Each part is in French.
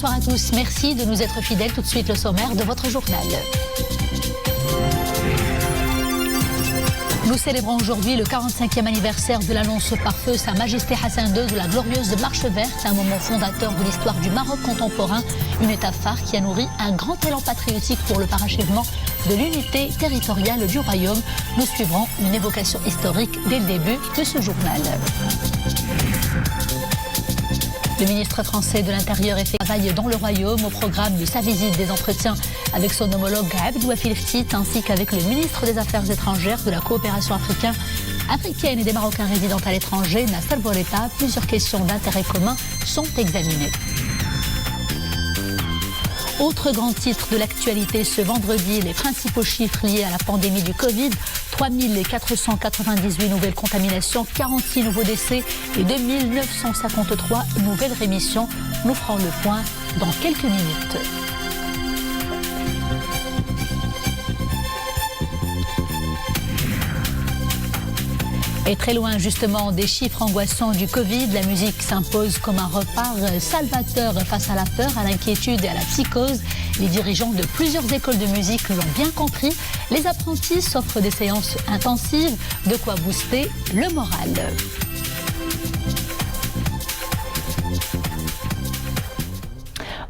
Bonsoir à tous, merci de nous être fidèles. Tout de suite le sommaire de votre journal. Nous célébrons aujourd'hui le 45e anniversaire de l'annonce par feu Sa Majesté Hassan II de la glorieuse Marche verte, un moment fondateur de l'histoire du Maroc contemporain, une étape phare qui a nourri un grand élan patriotique pour le parachèvement de l'unité territoriale du royaume. Nous suivrons une évocation historique dès le début de ce journal. Le ministre français de l'Intérieur fait travail dans le royaume. Au programme de sa visite, des entretiens avec son homologue Abd Wafil Ftit ainsi qu'avec le ministre des Affaires étrangères, de la coopération africaine et des Marocains résidant à l'étranger, Nasser Bourita. Plusieurs questions d'intérêt commun sont examinées. Autre grand titre de l'actualité ce vendredi, les principaux chiffres liés à la pandémie du Covid. 3498 nouvelles contaminations, 46 nouveaux décès et 2953 nouvelles rémissions. Nous ferons le point dans quelques minutes. Et très loin justement des chiffres angoissants du Covid, la musique s'impose comme un repart salvateur face à la peur, à l'inquiétude et à la psychose. Les dirigeants de plusieurs écoles de musique l'ont bien compris. Les apprentis s'offrent des séances intensives, de quoi booster le moral.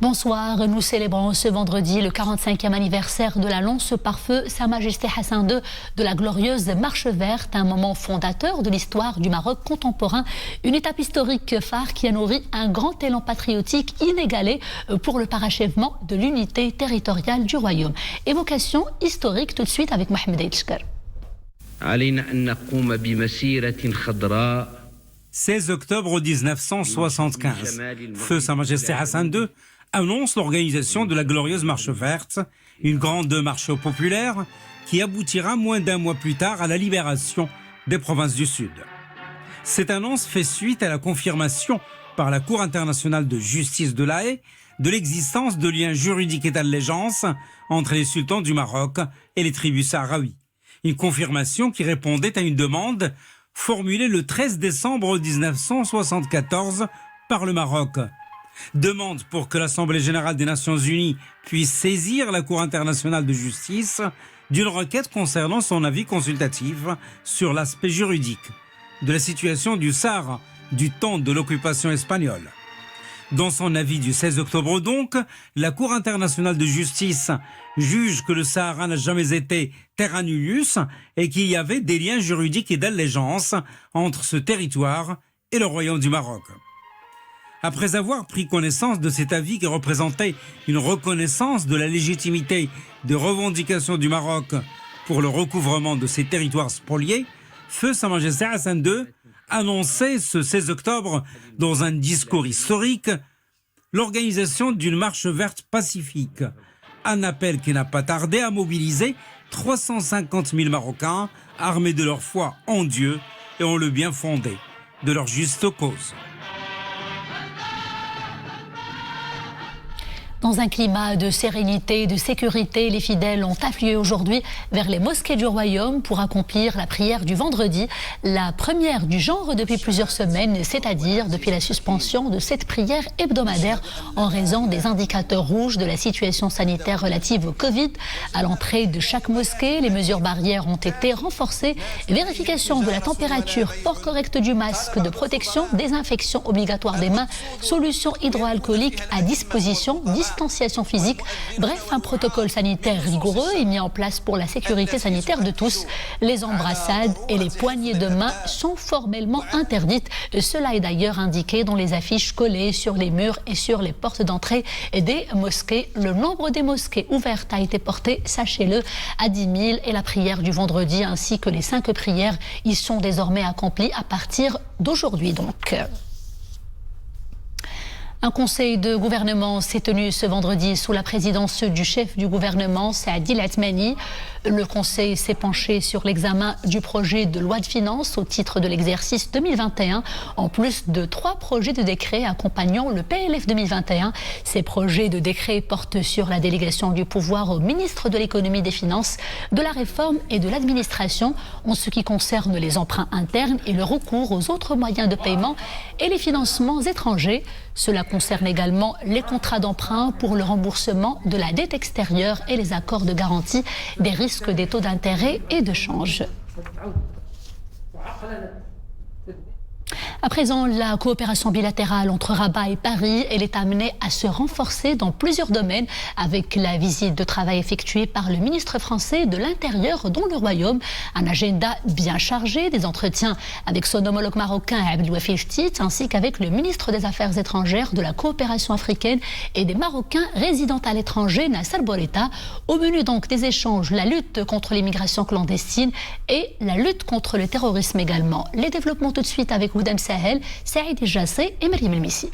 Bonsoir, nous célébrons ce vendredi le 45e anniversaire de l'annonce par feu Sa Majesté Hassan II de la glorieuse Marche verte, un moment fondateur de l'histoire du Maroc contemporain, une étape historique phare qui a nourri un grand élan patriotique inégalé pour le parachèvement de l'unité territoriale du royaume. Évocation historique tout de suite avec Mohamed Elchkar. 16 octobre 1975, feu Sa Majesté Hassan II annonce l'organisation de la glorieuse Marche verte, une grande marche populaire qui aboutira moins d'un mois plus tard à la libération des provinces du Sud. Cette annonce fait suite à la confirmation par la Cour internationale de justice de La Haye de l'existence de liens juridiques et d'allégeance entre les sultans du Maroc et les tribus sahraouis. Une confirmation qui répondait à une demande formulée le 13 décembre 1974 par le Maroc. Demande pour que l'Assemblée générale des Nations unies puisse saisir la Cour internationale de justice d'une requête concernant son avis consultatif sur l'aspect juridique de la situation du Sahara du temps de l'occupation espagnole. Dans son avis du 16 octobre donc, la Cour internationale de justice juge que le Sahara n'a jamais été terra nullius et qu'il y avait des liens juridiques et d'allégeance entre ce territoire et le Royaume du Maroc. Après avoir pris connaissance de cet avis qui représentait une reconnaissance de la légitimité des revendications du Maroc pour le recouvrement de ces territoires spoliés, feu Sa Majesté Hassan II annonçait ce 16 octobre, dans un discours historique, l'organisation d'une marche verte pacifique, un appel qui n'a pas tardé à mobiliser 350 000 Marocains armés de leur foi en Dieu et en le bien fondé de leur juste cause. Dans un climat de sérénité et de sécurité, les fidèles ont afflué aujourd'hui vers les mosquées du royaume pour accomplir la prière du vendredi, la première du genre depuis plusieurs semaines, c'est-à-dire depuis la suspension de cette prière hebdomadaire en raison des indicateurs rouges de la situation sanitaire relative au Covid. À l'entrée de chaque mosquée, les mesures barrières ont été renforcées. Vérification de la température, port correct du masque de protection, désinfection obligatoire des mains, solution hydroalcoolique à disposition, distanciation physique, bref, un protocole sanitaire rigoureux est mis en place pour la sécurité sanitaire de tous. Les embrassades et les poignées de main sont formellement interdites. Cela est d'ailleurs indiqué dans les affiches collées sur les murs et sur les portes d'entrée des mosquées. Le nombre des mosquées ouvertes a été porté, sachez-le, à 10 000 et la prière du vendredi ainsi que les 5 prières y sont désormais accomplies à partir d'aujourd'hui donc. Un conseil de gouvernement s'est tenu ce vendredi sous la présidence du chef du gouvernement, Saadi Latmani. Le conseil s'est penché sur l'examen du projet de loi de finances au titre de l'exercice 2021, en plus de 3 projets de décret accompagnant le PLF 2021. Ces projets de décret portent sur la délégation du pouvoir au ministre de l'économie et des finances, de la réforme et de l'administration en ce qui concerne les emprunts internes et le recours aux autres moyens de paiement et les financements étrangers. Cela concerne également les contrats d'emprunt pour le remboursement de la dette extérieure et les accords de garantie des risques des taux d'intérêt et de change. À présent, la coopération bilatérale entre Rabat et Paris, elle est amenée à se renforcer dans plusieurs domaines avec la visite de travail effectuée par le ministre français de l'Intérieur dans le Royaume. Un agenda bien chargé, des entretiens avec son homologue marocain Abdelwafil Ftit ainsi qu'avec le ministre des Affaires étrangères de la coopération africaine et des Marocains résidant à l'étranger, Nasser Bourita. Au menu donc des échanges, la lutte contre l'immigration clandestine et la lutte contre le terrorisme également. Les développements tout de suite avec Oudem Sahel, Saïd Jassé et Maryam El-Missi.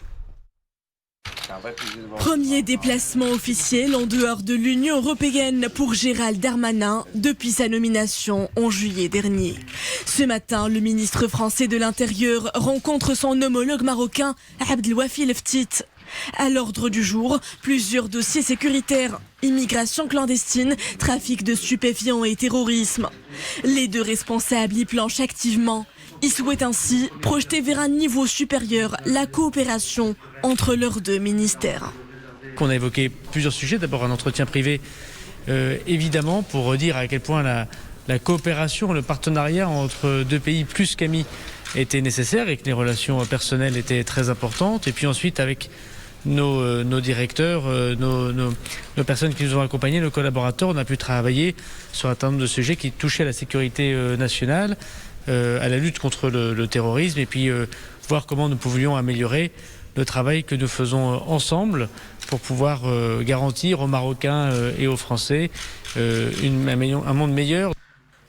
Premier déplacement officiel en dehors de l'Union européenne pour Gérald Darmanin depuis sa nomination en juillet dernier. Ce matin, le ministre français de l'Intérieur rencontre son homologue marocain Abdelwafil Ftit. À l'ordre du jour, plusieurs dossiers sécuritaires, immigration clandestine, trafic de stupéfiants et terrorisme. Les deux responsables y planchent activement. Ils souhaitent ainsi projeter vers un niveau supérieur la coopération entre leurs deux ministères. On a évoqué plusieurs sujets. D'abord un entretien privé, évidemment, pour dire à quel point la coopération, le partenariat entre deux pays plus qu'amis était nécessaire et que les relations personnelles étaient très importantes. Et puis ensuite avec nos directeurs, nos personnes qui nous ont accompagnés, nos collaborateurs, on a pu travailler sur un certain nombre de sujets qui touchaient à la sécurité nationale, à la lutte contre le terrorisme et puis voir comment nous pouvions améliorer le travail que nous faisons ensemble pour pouvoir garantir aux Marocains et aux Français un monde meilleur.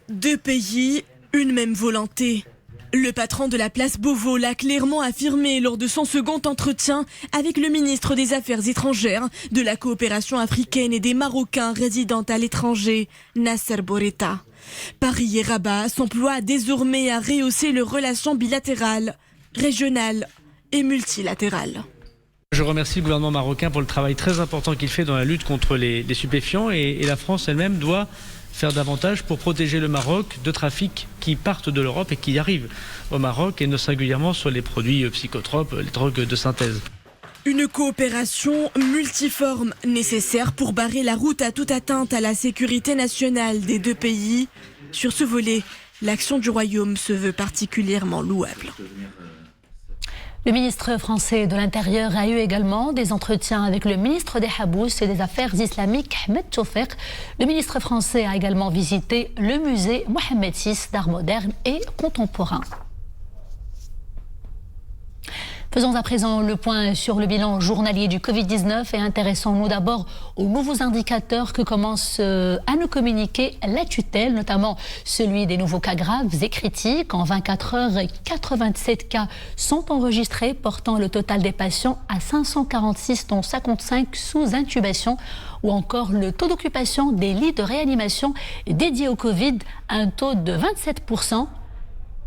Deux pays, une même volonté. Le patron de la place Beauvau l'a clairement affirmé lors de son second entretien avec le ministre des Affaires étrangères, de la coopération africaine et des Marocains résidant à l'étranger, Nasser Bourita. Paris et Rabat s'emploient désormais à rehausser leurs relations bilatérales, régionales et multilatérales. Je remercie le gouvernement marocain pour le travail très important qu'il fait dans la lutte contre les stupéfiants et la France elle-même doit faire davantage pour protéger le Maroc de trafics qui partent de l'Europe et qui arrivent au Maroc et singulièrement sur les produits psychotropes, les drogues de synthèse. Une coopération multiforme nécessaire pour barrer la route à toute atteinte à la sécurité nationale des deux pays. Sur ce volet, l'action du Royaume se veut particulièrement louable. Le ministre français de l'Intérieur a eu également des entretiens avec le ministre des Habous et des Affaires islamiques, Ahmed Tofek. Le ministre français a également visité le musée Mohamed VI d'art moderne et contemporain. Faisons à présent le point sur le bilan journalier du Covid-19 et intéressons-nous d'abord aux nouveaux indicateurs que commence à nous communiquer la tutelle, notamment celui des nouveaux cas graves et critiques. En 24 heures, 87 cas sont enregistrés, portant le total des patients à 546, dont 55 sous intubation, ou encore le taux d'occupation des lits de réanimation dédiés au Covid, un taux de 27%.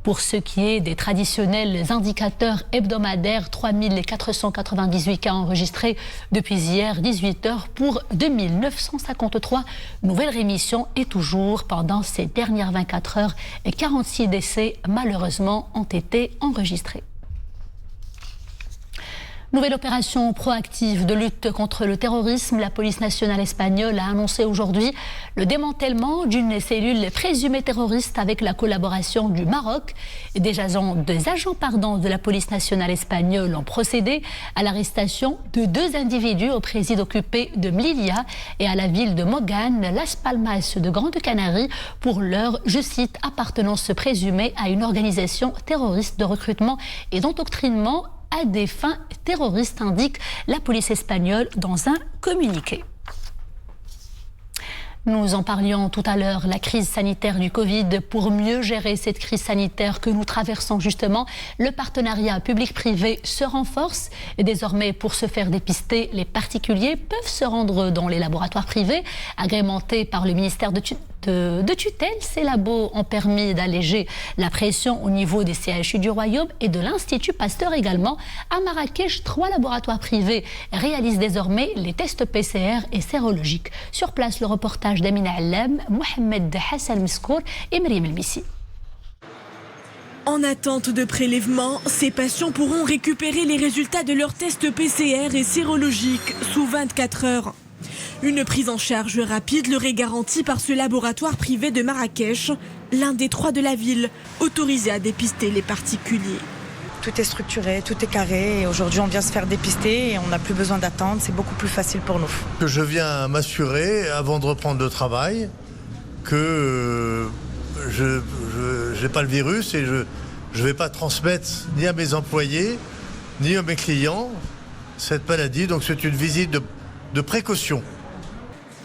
Pour ce qui est des traditionnels indicateurs hebdomadaires, 3498 cas enregistrés depuis hier 18h pour 2953 nouvelles rémissions et toujours pendant ces dernières 24 heures, 46 décès malheureusement ont été enregistrés. Nouvelle opération proactive de lutte contre le terrorisme. La police nationale espagnole a annoncé aujourd'hui le démantèlement d'une cellule présumée terroriste avec la collaboration du Maroc. Des agents de la police nationale espagnole ont procédé à l'arrestation de 2 individus au présidio occupé de Melilla et à la ville de Mogán, Las Palmas de Grande Canarie, pour leur, je cite, appartenance présumée à une organisation terroriste de recrutement et d'endoctrinement à des fins terroristes, indique la police espagnole dans un communiqué. Nous en parlions tout à l'heure, la crise sanitaire du Covid. Pour mieux gérer cette crise sanitaire que nous traversons justement, le partenariat public-privé se renforce. Et désormais, pour se faire dépister, les particuliers peuvent se rendre dans les laboratoires privés, agrémentés par le ministère de tutelle. Ces labos ont permis d'alléger la pression au niveau des CHU du Royaume et de l'Institut Pasteur également. À Marrakech, 3 laboratoires privés réalisent désormais les tests PCR et sérologiques. Sur place, le reportage d'Amina Allam, Mohamed Hassan Meskour et Maryam El-Missi. En attente de prélèvement, ces patients pourront récupérer les résultats de leurs tests PCR et sérologiques sous 24 heures. Une prise en charge rapide leur est garantie par ce laboratoire privé de Marrakech, l'un des 3 de la ville, autorisé à dépister les particuliers. Tout est structuré, tout est carré. Aujourd'hui, on vient se faire dépister et on n'a plus besoin d'attendre. C'est beaucoup plus facile pour nous. Je viens m'assurer, avant de reprendre le travail, que je n'ai pas le virus et je ne vais pas transmettre ni à mes employés, ni à mes clients cette maladie. Donc c'est une visite de précaution.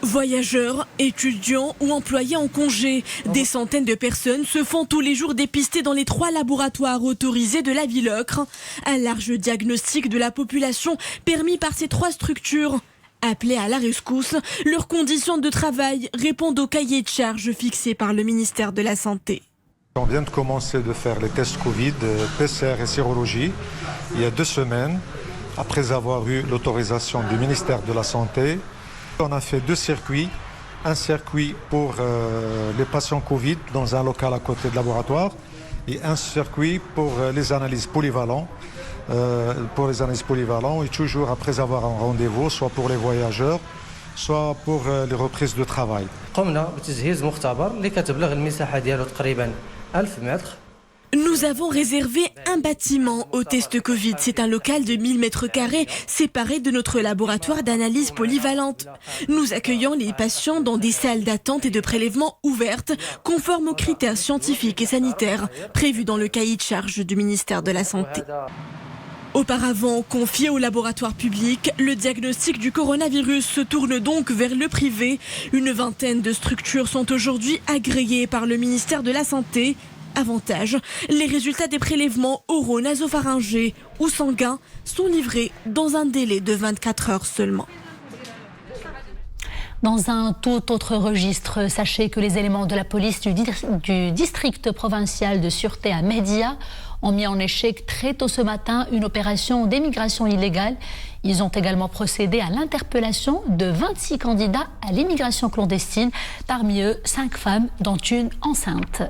Voyageurs, étudiants ou employés en congé, des centaines de personnes se font tous les jours dépister dans les 3 laboratoires autorisés de la Ville-Ocre. Un large diagnostic de la population permis par ces 3 structures. Appelés à la rescousse, leurs conditions de travail répondent au cahier de charges fixé par le ministère de la Santé. On vient de commencer de faire les tests Covid, PCR et sérologie, il y a 2 semaines, après avoir eu l'autorisation du ministère de la Santé. On a fait 2 circuits, un circuit pour les patients Covid dans un local à côté de laboratoire et un circuit pour les analyses polyvalentes. Et toujours après avoir un rendez-vous, soit pour les voyageurs, soit pour les reprises de travail. Nous avons réservé un bâtiment au test Covid. C'est un local de 1000 m² séparé de notre laboratoire d'analyse polyvalente. Nous accueillons les patients dans des salles d'attente et de prélèvement ouvertes, conformes aux critères scientifiques et sanitaires prévus dans le cahier de charge du ministère de la Santé. Auparavant confié au laboratoire public, le diagnostic du coronavirus se tourne donc vers le privé. Une vingtaine de structures sont aujourd'hui agréées par le ministère de la Santé. Avantage, les résultats des prélèvements oro-nasopharyngés ou sanguins sont livrés dans un délai de 24 heures seulement. Dans un tout autre registre, sachez que les éléments de la police du district provincial de sûreté à Média ont mis en échec très tôt ce matin une opération d'émigration illégale. Ils ont également procédé à l'interpellation de 26 candidats à l'immigration clandestine, parmi eux 5 femmes, dont une enceinte.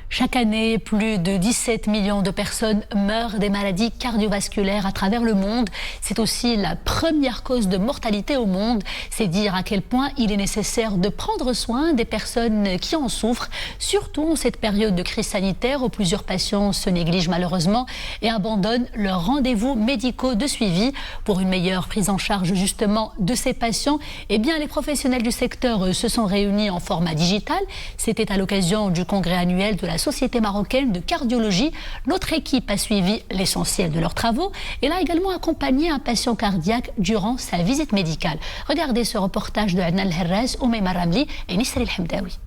Chaque année, plus de 17 millions de personnes meurent des maladies cardiovasculaires à travers le monde. C'est aussi la première cause de mortalité au monde. C'est dire à quel point il est nécessaire de prendre soin des personnes qui en souffrent, surtout en cette période de crise sanitaire où plusieurs patients se négligent malheureusement et abandonnent leurs rendez-vous médicaux de suivi. Pour une meilleure prise en charge justement de ces patients, eh bien, les professionnels du secteur se sont réunis en format digital. C'était à l'occasion du congrès annuel de la Société marocaine de cardiologie. Notre équipe a suivi l'essentiel de leurs travaux et l'a également accompagné un patient cardiaque durant sa visite médicale. Regardez ce reportage de Adnan El-Herraz, Oumaima Ramli et Nisri El-Hamdawi.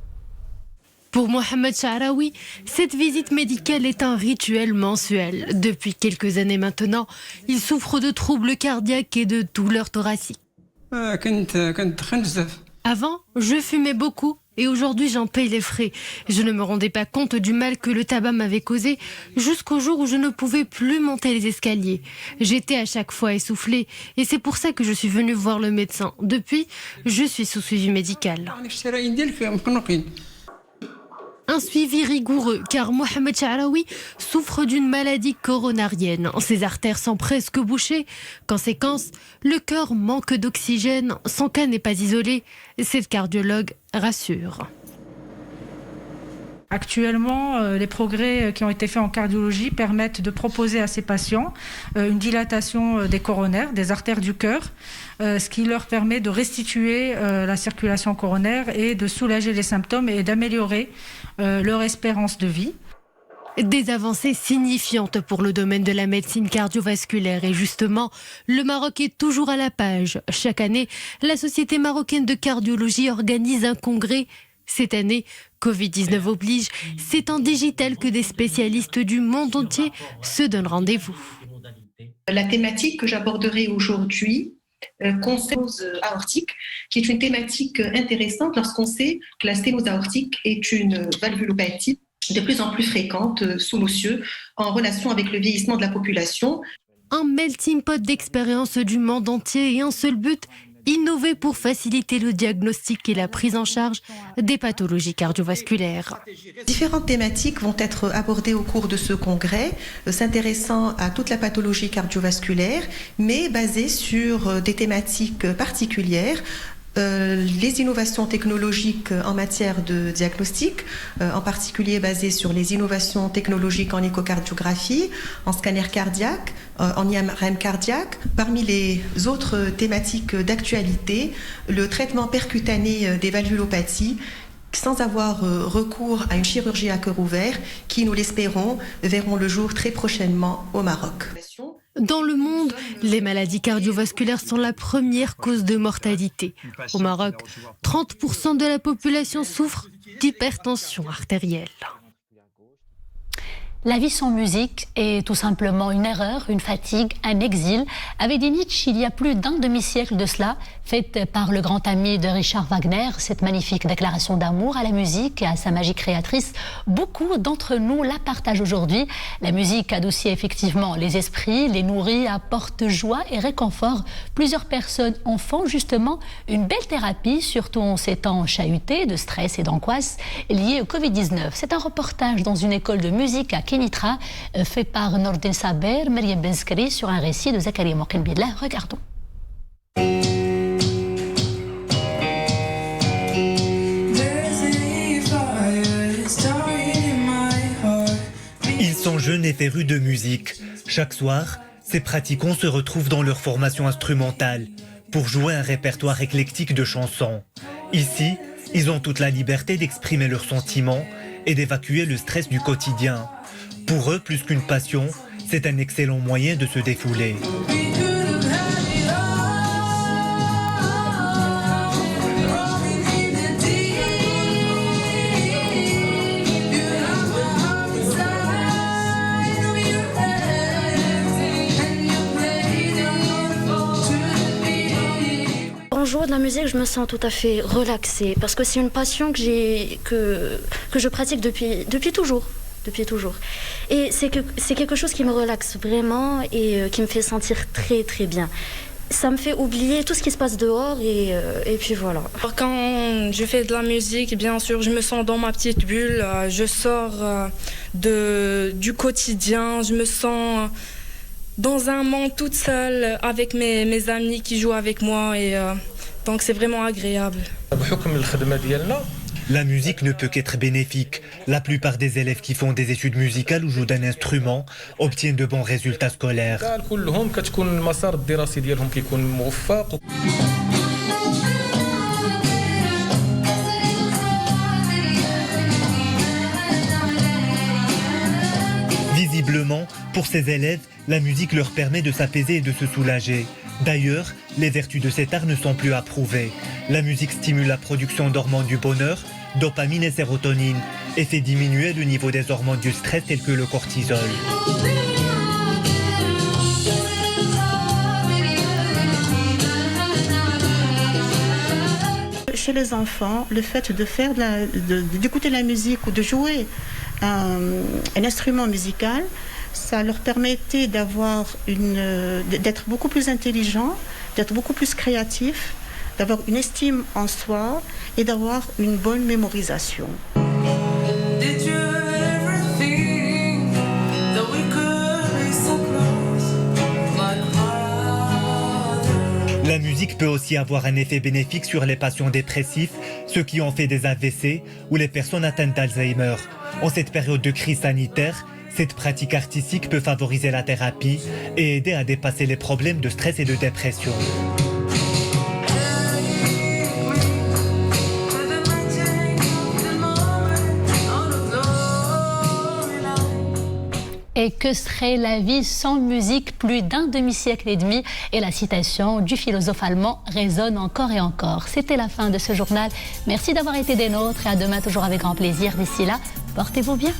Pour Mohamed Sha'raoui, cette visite médicale est un rituel mensuel. Depuis quelques années maintenant, il souffre de troubles cardiaques et de douleurs thoraciques. Avant, je fumais beaucoup et aujourd'hui j'en paye les frais. Je ne me rendais pas compte du mal que le tabac m'avait causé jusqu'au jour où je ne pouvais plus monter les escaliers. J'étais à chaque fois essoufflée et c'est pour ça que je suis venue voir le médecin. Depuis, je suis sous suivi médical. Un suivi rigoureux, car Mohamed Sha'raoui souffre d'une maladie coronarienne. Ses artères sont presque bouchées. Conséquence, le cœur manque d'oxygène. Son cas n'est pas isolé. Cette cardiologue rassure. Actuellement, les progrès qui ont été faits en cardiologie permettent de proposer à ces patients une dilatation des coronaires, des artères du cœur, ce qui leur permet de restituer la circulation coronaire et de soulager les symptômes et d'améliorer leur espérance de vie. Des avancées signifiantes pour le domaine de la médecine cardiovasculaire et justement, le Maroc est toujours à la page. Chaque année, la Société marocaine de cardiologie organise un congrès. Cette année, Covid-19 oblige, c'est en digital que des spécialistes du monde entier se donnent rendez-vous. La thématique que j'aborderai aujourd'hui concerne la sténose aortique, qui est une thématique intéressante lorsqu'on sait que la sténose aortique est une valvulopathie de plus en plus fréquente sous nos cieux en relation avec le vieillissement de la population. Un melting pot d'expériences du monde entier et un seul but, innover pour faciliter le diagnostic et la prise en charge des pathologies cardiovasculaires. Différentes thématiques vont être abordées au cours de ce congrès, s'intéressant à toute la pathologie cardiovasculaire, mais basées sur des thématiques particulières. Les innovations technologiques en matière de diagnostic, en particulier basées sur les innovations technologiques en échocardiographie, en scanner cardiaque, en IRM cardiaque. Parmi les autres thématiques d'actualité, le traitement percutané des valvulopathies, sans avoir recours à une chirurgie à cœur ouvert, qui, nous l'espérons, verront le jour très prochainement au Maroc. Dans le monde, les maladies cardiovasculaires sont la première cause de mortalité. Au Maroc, 30% de la population souffre d'hypertension artérielle. La vie sans musique est tout simplement une erreur, une fatigue, un exil, avait dit Nietzsche il y a plus d'un demi-siècle de cela, faite par le grand ami de Richard Wagner, cette magnifique déclaration d'amour à la musique et à sa magie créatrice. Beaucoup d'entre nous la partagent aujourd'hui. La musique adoucit effectivement les esprits, les nourrit, apporte joie et réconfort. Plusieurs personnes en font justement une belle thérapie, surtout en ces temps chahutés de stress et d'angoisse liés au Covid-19. C'est un reportage dans une école de musique à Kenitra, fait par Nordin Saber, Meriem Benzkri, sur un récit de Zakaria Mokenbillah. Regardons. Ils sont jeunes et férus de musique. Chaque soir, ces pratiquants se retrouvent dans leur formation instrumentale pour jouer un répertoire éclectique de chansons. Ici, ils ont toute la liberté d'exprimer leurs sentiments et d'évacuer le stress du quotidien. Pour eux, plus qu'une passion, c'est un excellent moyen de se défouler. En jouant de la musique, je me sens tout à fait relaxée parce que c'est une passion que je pratique depuis toujours. Et c'est quelque chose qui me relaxe vraiment et qui me fait sentir très très bien. Ça me fait oublier tout ce qui se passe dehors et puis voilà. Quand je fais de la musique, bien sûr, je me sens dans ma petite bulle. Je sors du quotidien, je me sens dans un monde toute seule avec mes amis qui jouent avec moi et donc c'est vraiment agréable. La musique ne peut qu'être bénéfique. La plupart des élèves qui font des études musicales ou jouent d'un instrument obtiennent de bons résultats scolaires. Visiblement, pour ces élèves, la musique leur permet de s'apaiser et de se soulager. D'ailleurs, les vertus de cet art ne sont plus à prouver. La musique stimule la production d'hormones du bonheur, dopamine et sérotonine, et fait diminuer le niveau des hormones du stress telles que le cortisol. Chez les enfants, le fait d'écouter la musique ou de jouer un instrument musical, ça leur permettait d'être beaucoup plus intelligents, d'être beaucoup plus créatifs, d'avoir une estime en soi et d'avoir une bonne mémorisation. La musique peut aussi avoir un effet bénéfique sur les patients dépressifs, ceux qui ont fait des AVC ou les personnes atteintes d'Alzheimer. En cette période de crise sanitaire, cette pratique artistique peut favoriser la thérapie et aider à dépasser les problèmes de stress et de dépression. Et que serait la vie sans musique? Plus d'un demi-siècle et demi, et la citation du philosophe allemand résonne encore et encore. C'était la fin de ce journal. Merci d'avoir été des nôtres et à demain toujours avec grand plaisir. D'ici là, portez-vous bien.